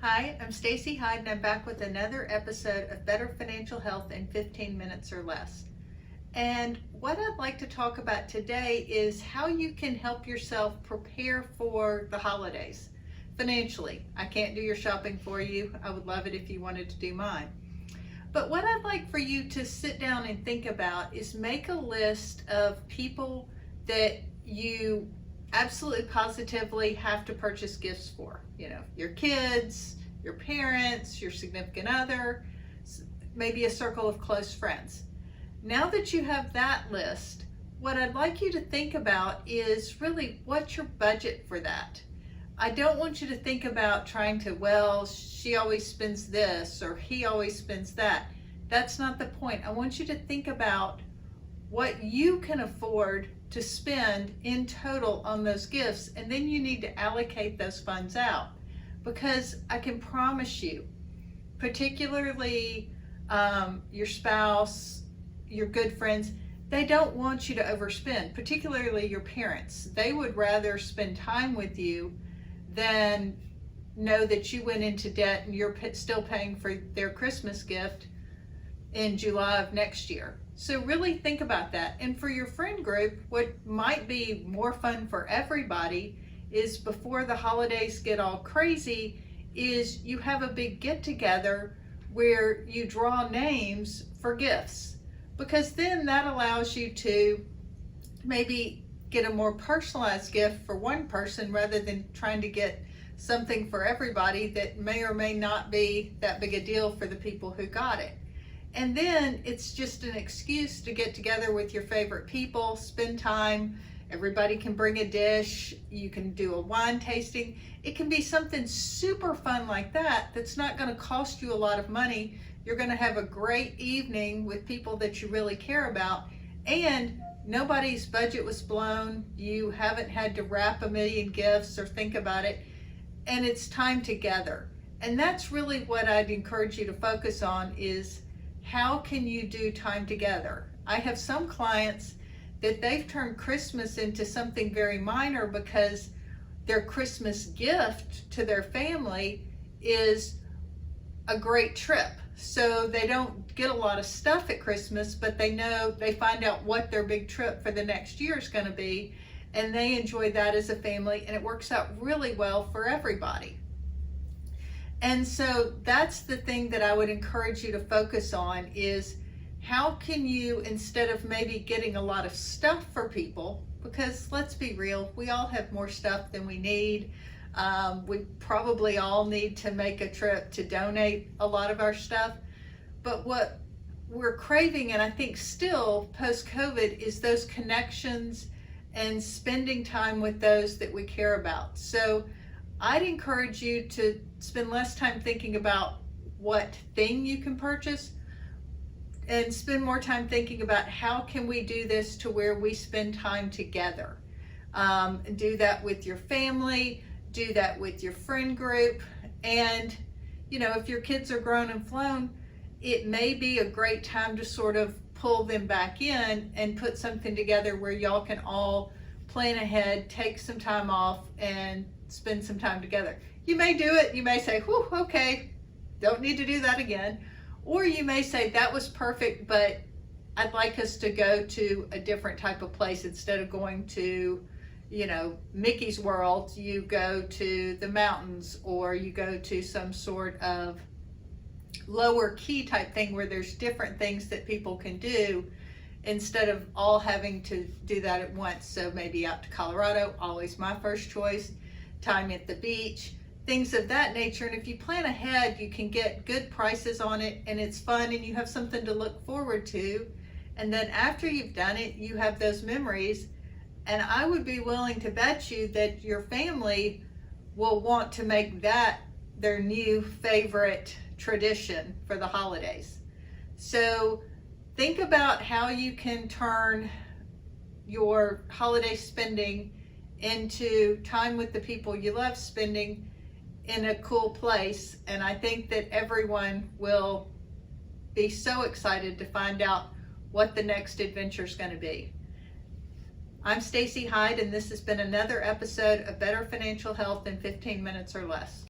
Hi, I'm Stacey Hyde and I'm back with another episode of Better Financial Health in 15 Minutes or Less. And what I'd like to talk about today is how you can help yourself prepare for the holidays financially. I can't do your shopping for you. I would love it if you wanted to do mine. But what I'd like for you to sit down and think about is make a list of people that you absolutely positively have to purchase gifts for. You know, your kids, your parents, your significant other, maybe a circle of close friends. Now that you have that list, what I'd like you to think about is really what's your budget for that. I don't want you to think about trying to, well, she always spends this or he always spends that. That's not the point. I want you to think about what you can afford to spend in total on those gifts, and then you need to allocate those funds out, because I can promise you, particularly your spouse, your good friends, they don't want you to overspend, particularly your parents. They would rather spend time with you than know that you went into debt and you're still paying for their Christmas gift in July of next year. So really think about that. And for your friend group, what might be more fun for everybody is, before the holidays get all crazy, is you have a big get together where you draw names for gifts, because then that allows you to maybe get a more personalized gift for one person rather than trying to get something for everybody that may or may not be that big a deal for the people who got it. And then it's just an excuse to get together with your favorite people, spend time. Everybody can bring a dish. You can do a wine tasting. It can be something super fun like that that's not going to cost you a lot of money. You're going to have a great evening with people that you really care about, and nobody's budget was blown. You haven't had to wrap a million gifts or think about it, and it's time together. And that's really what I'd encourage you to focus on, is how can you do time together? I have some clients that they've turned Christmas into something very minor, because their Christmas gift to their family is a great trip. So they don't get a lot of stuff at Christmas, but they find out what their big trip for the next year is going to be, and they enjoy that as a family, and it works out really well for everybody. And so that's the thing that I would encourage you to focus on, is how can you, instead of maybe getting a lot of stuff for people, because let's be real, we all have more stuff than we need. We probably all need to make a trip to donate a lot of our stuff. But what we're craving, and I think still post-COVID, is those connections and spending time with those that we care about. So I'd encourage you to spend less time thinking about what thing you can purchase, and spend more time thinking about how can we do this to where we spend time together. Do that with your family, do that with your friend group. And you know, if your kids are grown and flown, it may be a great time to sort of pull them back in and put something together where y'all can all plan ahead, take some time off, and spend some time together. You may do it, you may say, whew, okay, don't need to do that again. Or you may say, that was perfect, but I'd like us to go to a different type of place. Instead of going to, you know, Mickey's World, you go to the mountains, or you go to some sort of lower key type thing where there's different things that people can do, instead of all having to do that at once. So maybe out to Colorado, always my first choice, time at the beach, things of that nature. And if you plan ahead, you can get good prices on it, and it's fun, and you have something to look forward to. And then after you've done it, you have those memories. And I would be willing to bet you that your family will want to make that their new favorite tradition for the holidays. So think about how you can turn your holiday spending into time with the people you love spending in a cool place. And I think that everyone will be so excited to find out what the next adventure is going to be. I'm Stacey Hyde, and this has been another episode of Better Financial Health in 15 Minutes or Less.